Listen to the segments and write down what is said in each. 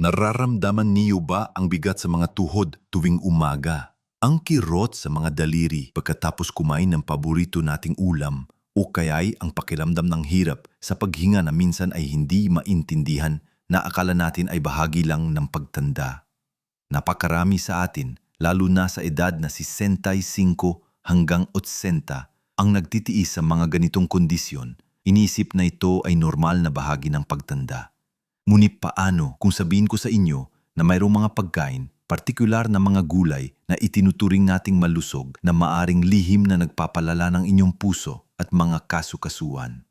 Nararamdaman niyo ba ang bigat sa mga tuhod tuwing umaga? Ang kirot sa mga daliri pagkatapos kumain ng paborito nating ulam o kaya'y ang pakiramdam ng hirap sa paghinga na minsan ay hindi maintindihan na akala natin ay bahagi lang ng pagtanda. Napakarami sa atin, lalo na sa edad na 65 hanggang 80, ang nagtitiis sa mga ganitong kondisyon. Inisip na ito ay normal na bahagi ng pagtanda. Ngunit paano kung sabihin ko sa inyo na mayroong mga pagkain, partikular na mga gulay na itinuturing nating malusog na maaring lihim na nagpapalala ng inyong puso at mga kasukasuan?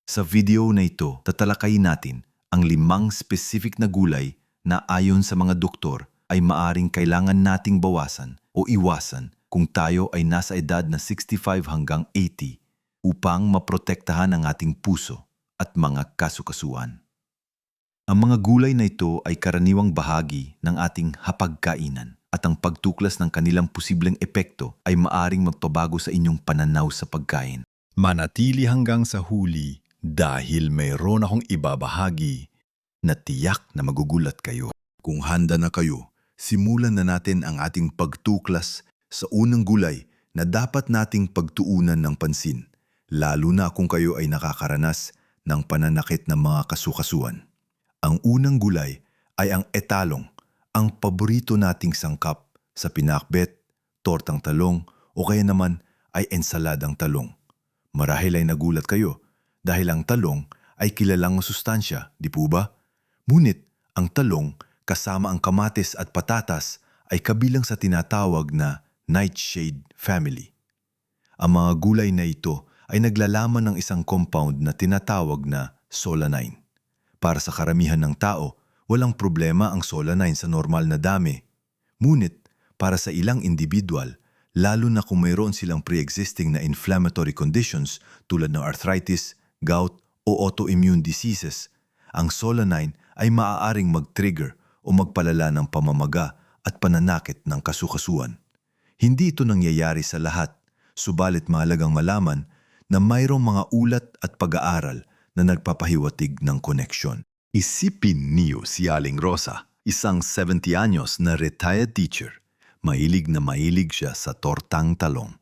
Sa video na ito, tatalakayin natin ang 5 specific na gulay na ayon sa mga doktor ay maaring kailangan nating bawasan o iwasan kung tayo ay nasa edad na 65 hanggang 80 upang maprotektahan ang ating puso at mga kasukasuan. Ang mga gulay na ito ay karaniwang bahagi ng ating hapagkainan at ang pagtuklas ng kanilang posibleng epekto ay maaring magpabago sa inyong pananaw sa pagkain. Manatili hanggang sa huli dahil mayroon akong ibabahagi na tiyak na magugulat kayo. Kung handa na kayo, simulan na natin ang ating pagtuklas sa unang gulay na dapat nating pagtuunan ng pansin, lalo na kung kayo ay nakakaranas ng pananakit ng mga kasukasuan. Ang unang gulay ay ang etalong, ang paborito nating sangkap sa pinakbet, tortang talong o kaya naman ay ensaladang talong. Marahil ay nagulat kayo dahil ang talong ay kilalang masustansya, di po ba? Ngunit ang talong kasama ang kamatis at patatas ay kabilang sa tinatawag na nightshade family. Ang mga gulay na ito ay naglalaman ng isang compound na tinatawag na solanine. Para sa karamihan ng tao, walang problema ang solanine sa normal na dami. Ngunit, para sa ilang individual, lalo na kung mayroon silang pre-existing na inflammatory conditions tulad ng arthritis, gout o autoimmune diseases, ang solanine ay maaaring mag-trigger o magpalala ng pamamaga at pananakit ng kasukasuan. Hindi ito nangyayari sa lahat, subalit mahalagang malaman na mayroong mga ulat at pag-aaral na nagpapahiwatig ng koneksyon. Isipin niyo si Aling Rosa, isang 70 anyos na retired teacher. Mahilig na mahilig siya sa tortang talong.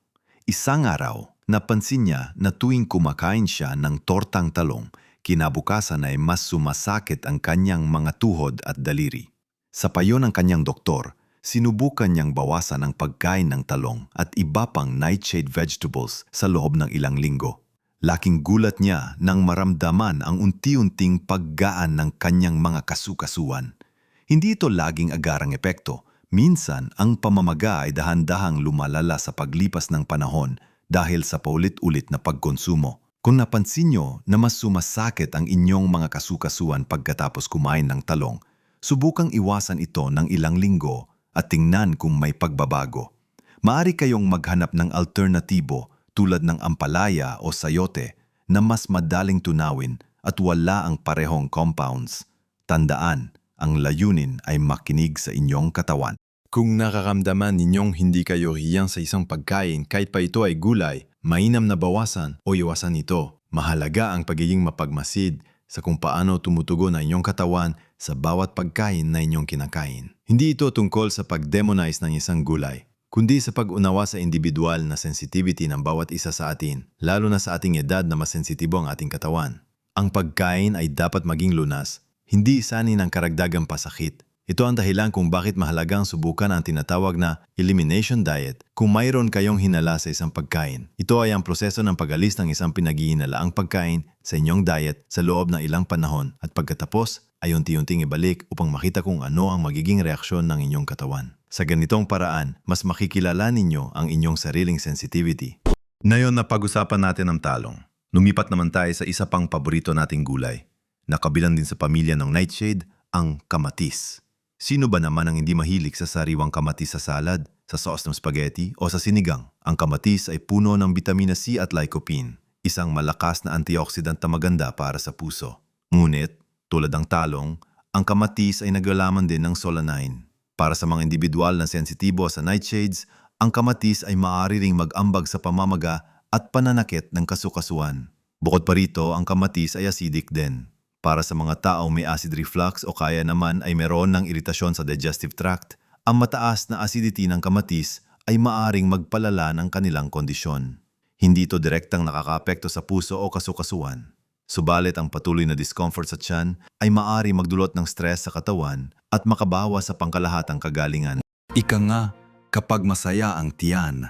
Isang araw, napansin niya na tuwing kumakain siya ng tortang talong, kinabukasan ay mas sumasakit ang kanyang mga tuhod at daliri. Sa payo ng kanyang doktor, sinubukan niyang bawasan ang pagkain ng talong at iba pang nightshade vegetables sa loob ng ilang linggo. Laking gulat niya nang maramdaman ang unti-unting paggaan ng kanyang mga kasukasuan. Hindi ito laging agarang epekto. Minsan, ang pamamaga ay dahan-dahang lumalala sa paglipas ng panahon dahil sa paulit-ulit na pagkonsumo. Kung napansin niyo na mas sumasakit ang inyong mga kasukasuan pagkatapos kumain ng talong, subukang iwasan ito ng ilang linggo at tingnan kung may pagbabago. Maaari kayong maghanap ng alternatibo tulad ng ampalaya o sayote na mas madaling tunawin at wala ang parehong compounds. Tandaan, ang layunin ay makinig sa inyong katawan. Kung nakaramdaman ninyong hindi kayo hiyang sa isang pagkain kahit pa ito ay gulay, mainam na bawasan o iwasan ito. Mahalaga ang pagiging mapagmasid sa kung paano tumutugon ang inyong katawan sa bawat pagkain na inyong kinakain. Hindi ito tungkol sa pag-demonize ng isang gulay, kundi sa pag-unawa sa individual na sensitivity ng bawat isa sa atin, lalo na sa ating edad na mas sensitibo ang ating katawan. Ang pagkain ay dapat maging lunas, hindi isanin ng karagdagang pasakit. Ito ang dahilan kung bakit mahalagang subukan ang tinatawag na elimination diet kung mayroon kayong hinala sa isang pagkain. Ito ay ang proseso ng pag-alis ng isang pinag-ihinalaang pagkain sa inyong diet sa loob ng ilang panahon at pagkatapos ay unti-unting ibalik upang makita kung ano ang magiging reaksyon ng inyong katawan. Sa ganitong paraan, mas makikilala ninyo ang inyong sariling sensitivity. Ngayon na pag-usapan natin ang talong. Lumipat naman tayo sa isa pang paborito nating gulay. Nakabilang din sa pamilya ng nightshade, ang kamatis. Sino ba naman ang hindi mahilig sa sariwang kamatis sa salad, sa sauce ng spaghetti o sa sinigang? Ang kamatis ay puno ng vitamina C at lycopene, isang malakas na antioxidant na maganda para sa puso. Ngunit, tulad ng talong, ang kamatis ay naglalaman din ng solanine. Para sa mga individual na sensitibo sa nightshades, ang kamatis ay maaari ring mag-ambag sa pamamaga at pananakit ng kasukasuan. Bukod pa rito, ang kamatis ay acidic din. Para sa mga taong may acid reflux o kaya naman ay meron ng iritasyon sa digestive tract, ang mataas na acidity ng kamatis ay maaring magpalala ng kanilang kondisyon. Hindi ito direktang nakakaapekto sa puso o kasukasuan. Subalit ang patuloy na discomfort sa tiyan ay maaari magdulot ng stress sa katawan at makabawa sa pangkalahatang kagalingan. Ika nga, kapag masaya ang tiyan,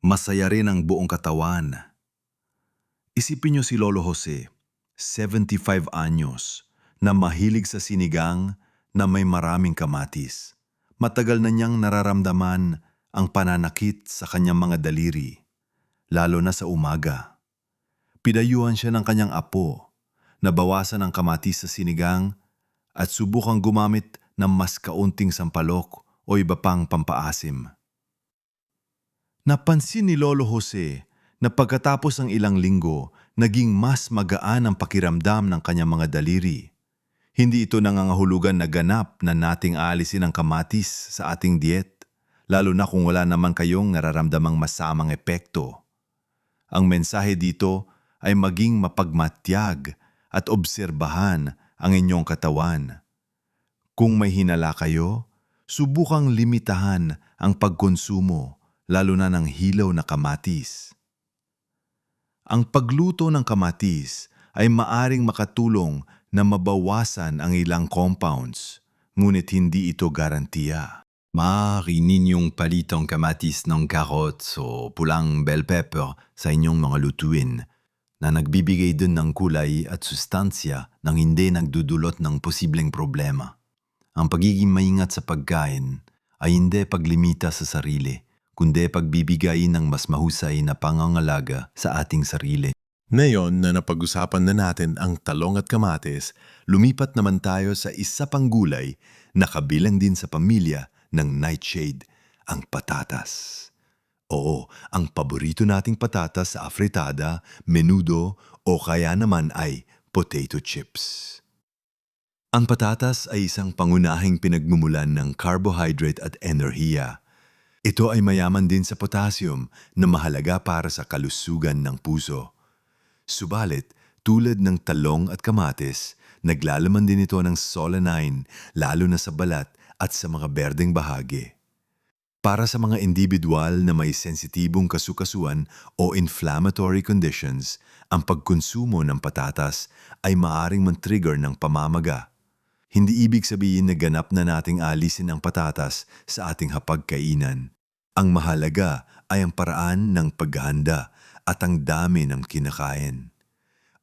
masaya rin ang buong katawan. Isipin niyo si Lolo Jose, 75 anyos, na mahilig sa sinigang na may maraming kamatis. Matagal na niyang nararamdaman ang pananakit sa kanyang mga daliri, lalo na sa umaga. Pidayuhan siya ng kanyang apo, nabawasan ang kamatis sa sinigang at subukang gumamit ng mas kaunting sampalok o iba pang pampaasim. Napansin ni Lolo Jose na pagkatapos ng ilang linggo, naging mas magaan ang pakiramdam ng kanyang mga daliri. Hindi ito nangangahulugan na ganap na nating aalisin ang kamatis sa ating diet, lalo na kung wala naman kayong nararamdamang masamang epekto. Ang mensahe dito ay maging mapagmatyag at obserbahan ang inyong katawan. Kung may hinala kayo, subukang limitahan ang pagkonsumo, lalo na ng hilaw na kamatis. Ang pagluto ng kamatis ay maaring makatulong na mabawasan ang ilang compounds, ngunit hindi ito garantiya. Maaari ninyong palitang kamatis ng carrots o pulang bell pepper sa inyong mga lutuin na nagbibigay din ng kulay at sustansya nang hindi nagdudulot ng posibleng problema. Ang pagiging maingat sa pagkain ay hindi paglimita sa sarili, kundi pagbibigay ng mas mahusay na pangangalaga sa ating sarili. Ngayon na napag-usapan na natin ang talong at kamatis, lumipat naman tayo sa isa pang gulay na kabilang din sa pamilya ng nightshade, ang patatas. Oo, ang paborito nating patatas sa afritada, menudo o kaya naman ay potato chips. Ang patatas ay isang pangunahing pinagmumulan ng carbohydrate at enerhiya. Ito ay mayaman din sa potassium na mahalaga para sa kalusugan ng puso. Subalit, tulad ng talong at kamatis, naglalaman din ito ng solanine lalo na sa balat at sa mga berdeng bahagi. Para sa mga individual na may sensitibong kasukasuan o inflammatory conditions, ang pagkonsumo ng patatas ay maaring man-trigger ng pamamaga. Hindi ibig sabihin na ganap na nating alisin ang patatas sa ating hapagkainan. Ang mahalaga ay ang paraan ng paghahanda at ang dami ng kinakain.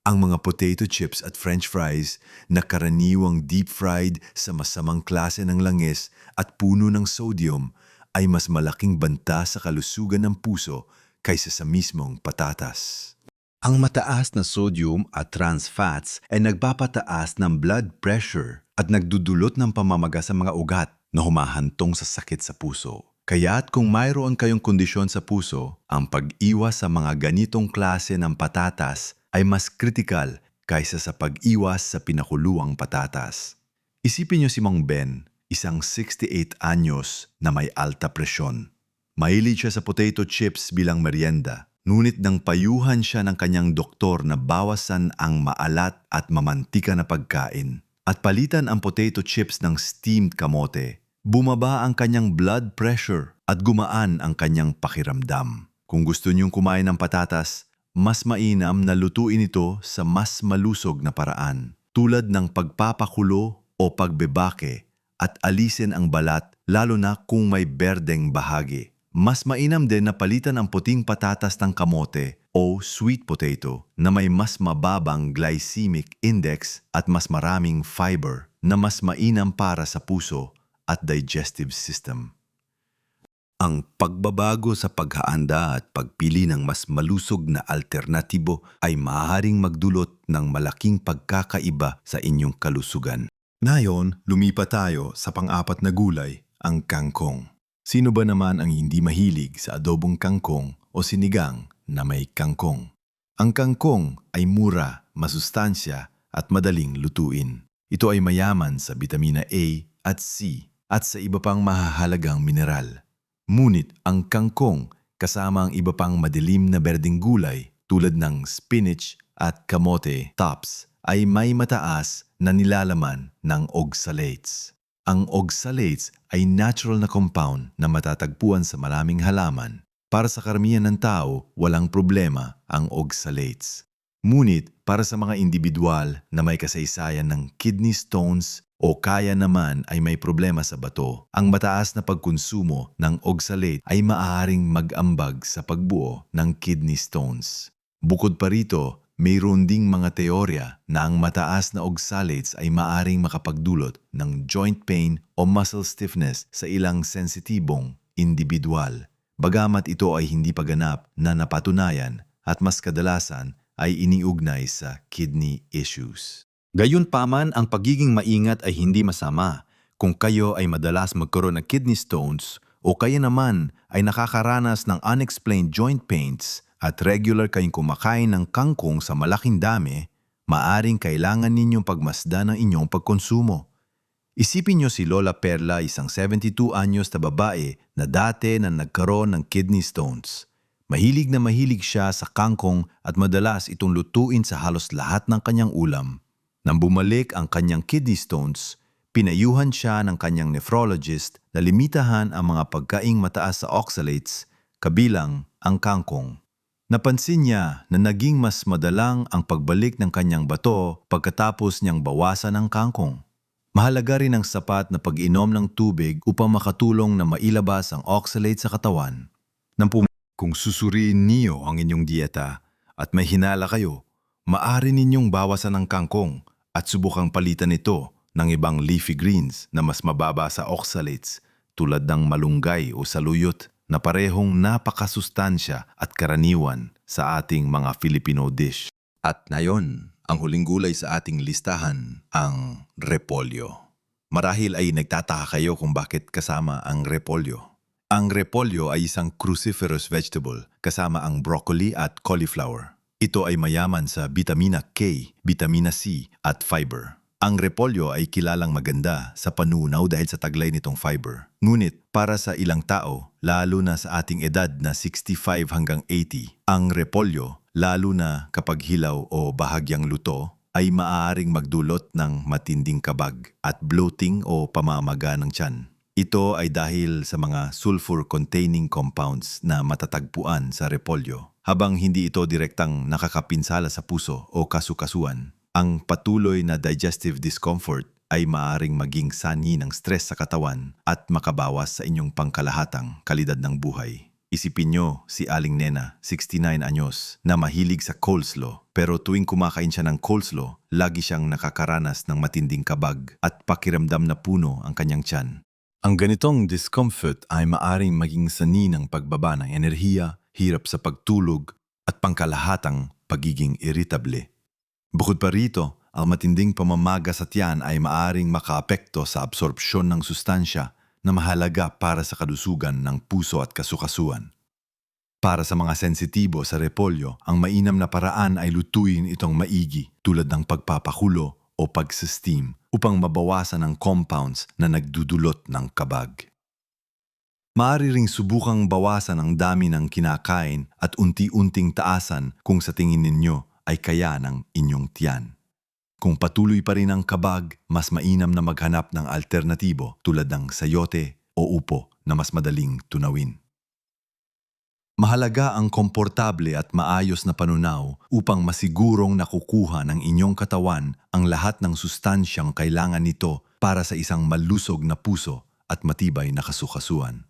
Ang mga potato chips at french fries na karaniwang deep-fried sa masamang klase ng langis at puno ng sodium ay mas malaking banta sa kalusugan ng puso kaysa sa mismong patatas. Ang mataas na sodium at trans fats ay nagpapataas ng blood pressure at nagdudulot ng pamamaga sa mga ugat na humahantong sa sakit sa puso. Kaya't kung mayroon kayong kondisyon sa puso, ang pag-iwas sa mga ganitong klase ng patatas ay mas kritikal kaysa sa pag-iwas sa pinakuluang patatas. Isipin niyo si Mang Ben, isang 68 anyos na may alta presyon. Mahilig siya sa potato chips bilang merienda. Ngunit nang payuhan siya ng kanyang doktor na bawasan ang maalat at mamantika na pagkain at palitan ang potato chips ng steamed kamote, bumaba ang kanyang blood pressure at gumaan ang kanyang pakiramdam. Kung gusto niyong kumain ng patatas, mas mainam na lutuin ito sa mas malusog na paraan, tulad ng pagpapakulo o pagbebake at alisin ang balat lalo na kung may berdeng bahagi. Mas mainam din na palitan ang puting patatas ng kamote o sweet potato na may mas mababang glycemic index at mas maraming fiber na mas mainam para sa puso at digestive system. Ang pagbabago sa paghaanda at pagpili ng mas malusog na alternatibo ay maaaring magdulot ng malaking pagkakaiba sa inyong kalusugan. Ngayon, lumipat tayo sa pang-apat na gulay, ang kangkong. Sino ba naman ang hindi mahilig sa adobong kangkong o sinigang na may kangkong? Ang kangkong ay mura, masustansya at madaling lutuin. Ito ay mayaman sa bitamina A at C at sa iba pang mahahalagang mineral. Ngunit ang kangkong kasama ang iba pang madilim na berdeng gulay tulad ng spinach at kamote tops ay may mataas na nilalaman ng oxalates. Ang oxalates ay natural na compound na matatagpuan sa maraming halaman. Para sa karamihan ng tao, walang problema ang oxalates. Ngunit para sa mga individual na may kasaysayan ng kidney stones o kaya naman ay may problema sa bato, ang mataas na pagkonsumo ng oxalate ay maaaring mag-ambag sa pagbuo ng kidney stones. Bukod pa rito, mayroon ding mga teorya na ang mataas na oxalates ay maaaring makapagdulot ng joint pain o muscle stiffness sa ilang sensitibong individual. Bagamat ito ay hindi paganap na napatunayan at mas kadalasan ay iniugnay sa kidney issues. Gayunpaman, ang pagiging maingat ay hindi masama kung kayo ay madalas magkaroon ng kidney stones o kaya naman ay nakakaranas ng unexplained joint pains at regular kayong kumakain ng kangkong sa malaking dami, maaring kailangan ninyong pagmasdan ng inyong pagkonsumo. Isipin nyo si Lola Perla, isang 72 anyos na babae na dati na nagkaroon ng kidney stones. Mahilig na mahilig siya sa kangkong at madalas itong lutuin sa halos lahat ng kanyang ulam. Nang bumalik ang kanyang kidney stones, pinayuhan siya ng kanyang nephrologist na limitahan ang mga pagkaing mataas sa oxalates, kabilang ang kangkong. Napansin niya na naging mas madalang ang pagbalik ng kanyang bato pagkatapos niyang bawasan ang kangkong. Mahalaga rin ang sapat na pag-inom ng tubig upang makatulong na mailabas ang oxalate sa katawan. Kung susuriin niyo ang inyong dieta at may hinala kayo, maaari ninyong bawasan ang kangkong at subukang palitan ito ng ibang leafy greens na mas mababa sa oxalates tulad ng malunggay o saluyot na parehong napakasustansya at karaniwan sa ating mga Filipino dish. At ngayon, ang huling gulay sa ating listahan, ang repolyo. Marahil ay nagtataka kayo kung bakit kasama ang repolyo. Ang repolyo ay isang cruciferous vegetable kasama ang broccoli at cauliflower. Ito ay mayaman sa vitamina K, vitamina C at fiber. Ang repolyo ay kilalang maganda sa panunaw dahil sa taglay nitong fiber. Ngunit para sa ilang tao, lalo na sa ating edad na 65 hanggang 80, ang repolyo, lalo na kapag hilaw o bahagyang luto, ay maaaring magdulot ng matinding kabag at bloating o pamamaga ng tiyan. Ito ay dahil sa mga sulfur-containing compounds na matatagpuan sa repolyo. Habang hindi ito direktang nakakapinsala sa puso o kasukasuan, ang patuloy na digestive discomfort ay maaaring maging sanhi ng stress sa katawan at makabawas sa inyong pangkalahatang kalidad ng buhay. Isipin nyo si Aling Nena, 69 anyos, na mahilig sa coleslaw pero tuwing kumakain siya ng coleslaw, lagi siyang nakakaranas ng matinding kabag at pakiramdam na puno ang kanyang tiyan. Ang ganitong discomfort ay maaaring maging sanhi ng pagbaba ng enerhiya, hirap sa pagtulog at pangkalahatang pagiging irritable. Bukod pa rito, ang matinding pamamaga sa tiyan ay maaaring makaapekto sa absorpsyon ng sustansya na mahalaga para sa kalusugan ng puso at kasukasuan. Para sa mga sensitibo sa repolyo, ang mainam na paraan ay lutuin itong maigi tulad ng pagpapakulo o pag-steam upang mabawasan ang compounds na nagdudulot ng kabag. Maaari ring subukang bawasan ang dami ng kinakain at unti-unting taasan kung sa tingin ninyo ay kaya ng inyong tiyan. Kung patuloy pa rin ang kabag, mas mainam na maghanap ng alternatibo tulad ng sayote o upo na mas madaling tunawin. Mahalaga ang komportable at maayos na panunaw upang masigurong nakukuha ng inyong katawan ang lahat ng sustansyang kailangan nito para sa isang malusog na puso at matibay na kasukasuan.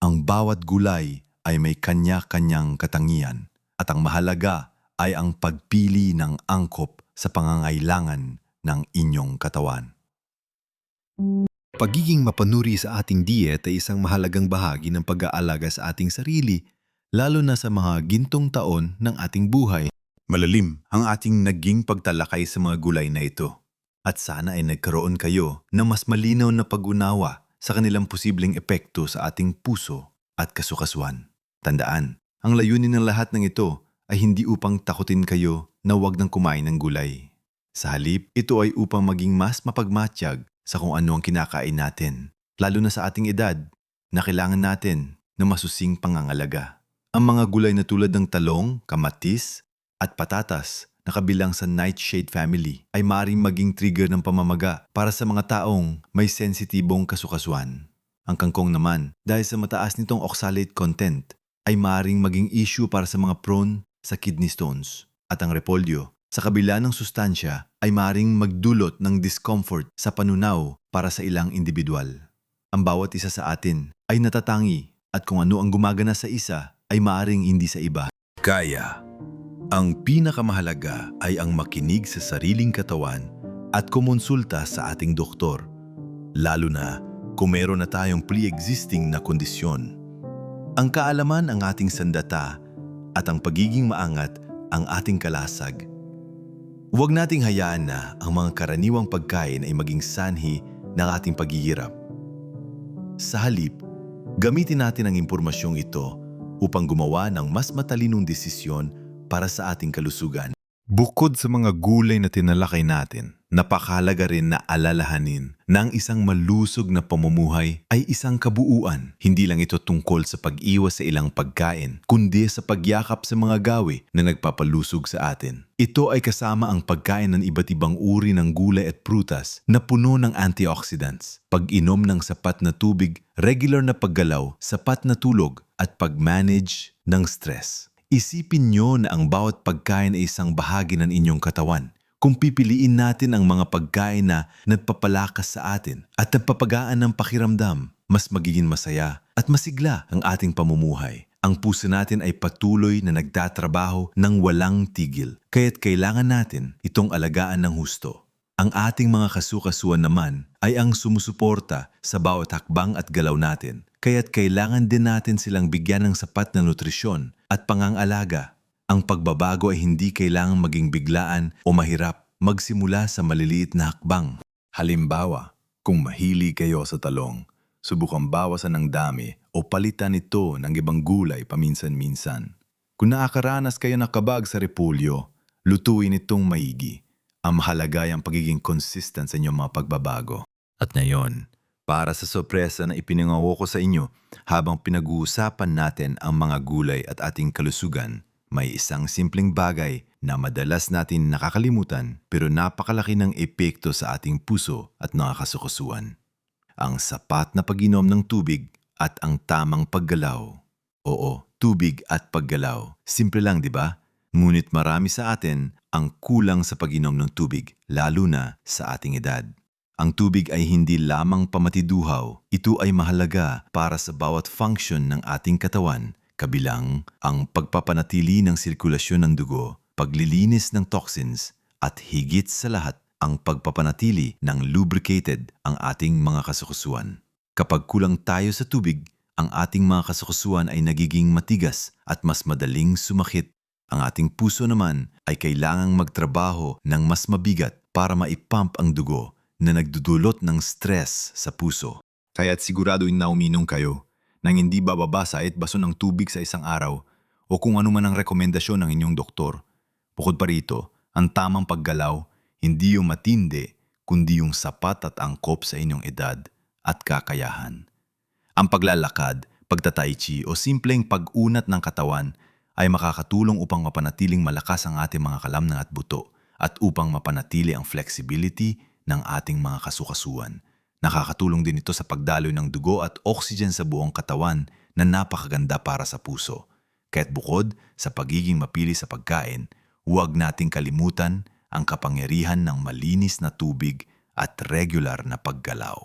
Ang bawat gulay ay may kanya-kanyang katangian at ang mahalaga ay ang pagpili ng angkop sa pangangailangan ng inyong katawan. Pagiging mapanuri sa ating diet ay isang mahalagang bahagi ng pag-aalaga sa ating sarili, lalo na sa mga gintong taon ng ating buhay. Malalim ang ating naging pagtalakay sa mga gulay na ito. At sana ay nagkaroon kayo ng mas malinaw na pag-unawa sa kanilang posibleng epekto sa ating puso at kasukasuan. Tandaan, ang layunin ng lahat ng ito ay hindi upang takutin kayo na huwag nang kumain ng gulay. Sa halip, ito ay upang maging mas mapagmatyag sa kung ano ang kinakain natin, lalo na sa ating edad na kailangan natin ng masusing pangangalaga. Ang mga gulay na tulad ng talong, kamatis, at patatas na kabilang sa nightshade family ay maaaring maging trigger ng pamamaga para sa mga taong may sensitibong kasukasuan. Ang kangkong naman, dahil sa mataas nitong oxalate content, ay maaaring maging issue para sa mga prone sa kidney stones. At ang repolyo, sa kabila ng sustansya, ay maaaring magdulot ng discomfort sa panunaw para sa ilang individual. Ang bawat isa sa atin ay natatangi at kung ano ang gumagana sa isa ay maaaring hindi sa iba. Kaya, ang pinakamahalaga ay ang makinig sa sariling katawan at kumonsulta sa ating doktor, lalo na kung meron na tayong pre-existing na kondisyon. Ang kaalaman ang ating sandata at ang pagiging maangat ang ating kalasag. Huwag nating hayaan na ang mga karaniwang pagkain ay maging sanhi ng ating paghihirap. Sa halip, gamitin natin ang impormasyong ito upang gumawa ng mas matalinong desisyon para sa ating kalusugan. Bukod sa mga gulay na tinalakay natin, napakahalaga rin na alalahanin na ang isang malusog na pamumuhay ay isang kabuuan. Hindi lang ito tungkol sa pag-iwas sa ilang pagkain, kundi sa pagyakap sa mga gawi na nagpapalusog sa atin. Ito ay kasama ang pagkain ng iba't ibang uri ng gulay at prutas na puno ng antioxidants, pag-inom ng sapat na tubig, regular na paggalaw, sapat na tulog, at pag-manage ng stress. Isipin nyo na ang bawat pagkain ay isang bahagi ng inyong katawan. Kung pipiliin natin ang mga pagkain na nagpapalakas sa atin at nagpapagaan ng pakiramdam, mas magiging masaya at masigla ang ating pamumuhay. Ang puso natin ay patuloy na nagtatrabaho ng walang tigil, kaya't kailangan natin itong alagaan ng husto. Ang ating mga kasukasuan naman ay ang sumusuporta sa bawat hakbang at galaw natin, kaya't kailangan din natin silang bigyan ng sapat na nutrisyon at pangangalaga. Ang pagbabago ay hindi kailangang maging biglaan o mahirap, magsimula sa maliliit na hakbang. Halimbawa, kung mahilig kayo sa talong, subukan bawasan ng dami o palitan ito ng ibang gulay paminsan-minsan. Kung nakakaranas kayo ng kabag sa repolyo, lutuin itong maigi. Ang mahalaga ay ang pagiging consistent sa inyong mga pagbabago. At ngayon, para sa sorpresa na ipinangawo ko sa inyo habang pinag-uusapan natin ang mga gulay at ating kalusugan, may isang simpleng bagay na madalas natin nakakalimutan pero napakalaki ng epekto sa ating puso at mga kasukasuan. Ang sapat na pag-inom ng tubig at ang tamang paggalaw. Oo, tubig at paggalaw. Simple lang, di ba? Ngunit marami sa atin ang kulang sa pag-inom ng tubig, lalo na sa ating edad. Ang tubig ay hindi lamang pamatiduhaw, ito ay mahalaga para sa bawat function ng ating katawan, kabilang ang pagpapanatili ng sirkulasyon ng dugo, paglilinis ng toxins, at higit sa lahat ang pagpapanatili ng lubricated ang ating mga kasukasuan. Kapag kulang tayo sa tubig, ang ating mga kasukasuan ay nagiging matigas at mas madaling sumakit. Ang ating puso naman ay kailangang magtrabaho ng mas mabigat para maipump ang dugo na nagdudulot ng stress sa puso. Kaya't siguraduhin na uminom kayo nang hindi bababa sa 8 baso ng tubig sa isang araw o kung ano man ang rekomendasyon ng inyong doktor. Bukod pa rito, ang tamang paggalaw, hindi yung matindi, kundi yung sapat at angkop sa inyong edad at kakayahan. Ang paglalakad, pagta-tai chi o simpleng pag-unat ng katawan ay makakatulong upang mapanatiling malakas ang ating mga kalamnan at buto at upang mapanatili ang flexibility ng ating mga kasukasuan. Nakakatulong din ito sa pagdaloy ng dugo at oxygen sa buong katawan na napakaganda para sa puso. Kaya't bukod sa pagiging mapili sa pagkain, huwag nating kalimutan ang kapangyarihan ng malinis na tubig at regular na paggalaw.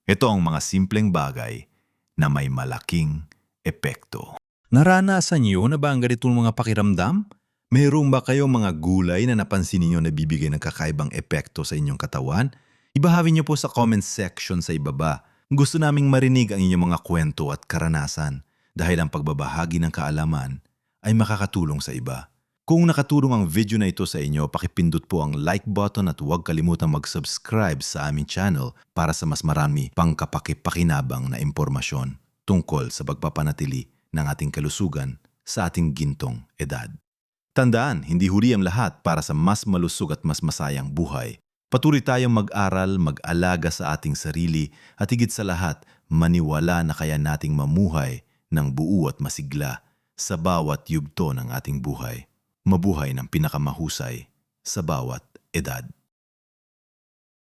Ito ang mga simpleng bagay na may malaking epekto. Naranasan niyo na ba ang ganitong mga pakiramdam? Mayroon ba kayong mga gulay na napansin niyo na bibigay ng kakaibang epekto sa inyong katawan? Ibahagi niyo po sa comment section sa ibaba. Gusto naming marinig ang inyong mga kwento at karanasan dahil ang pagbabahagi ng kaalaman ay makakatulong sa iba. Kung nakatulong ang video na ito sa inyo, pakipindot po ang like button at huwag kalimutang mag-subscribe sa aming channel para sa mas marami pang kapakipakinabang na impormasyon tungkol sa pagpapanatili ng ating kalusugan sa ating gintong edad. Tandaan, hindi huli ang lahat para sa mas malusog at mas masayang buhay. Patuloy tayong mag-aral, mag-alaga sa ating sarili at higit sa lahat, maniwala na kaya nating mamuhay ng buo at masigla sa bawat yugto ng ating buhay. Mabuhay ng pinakamahusay sa bawat edad.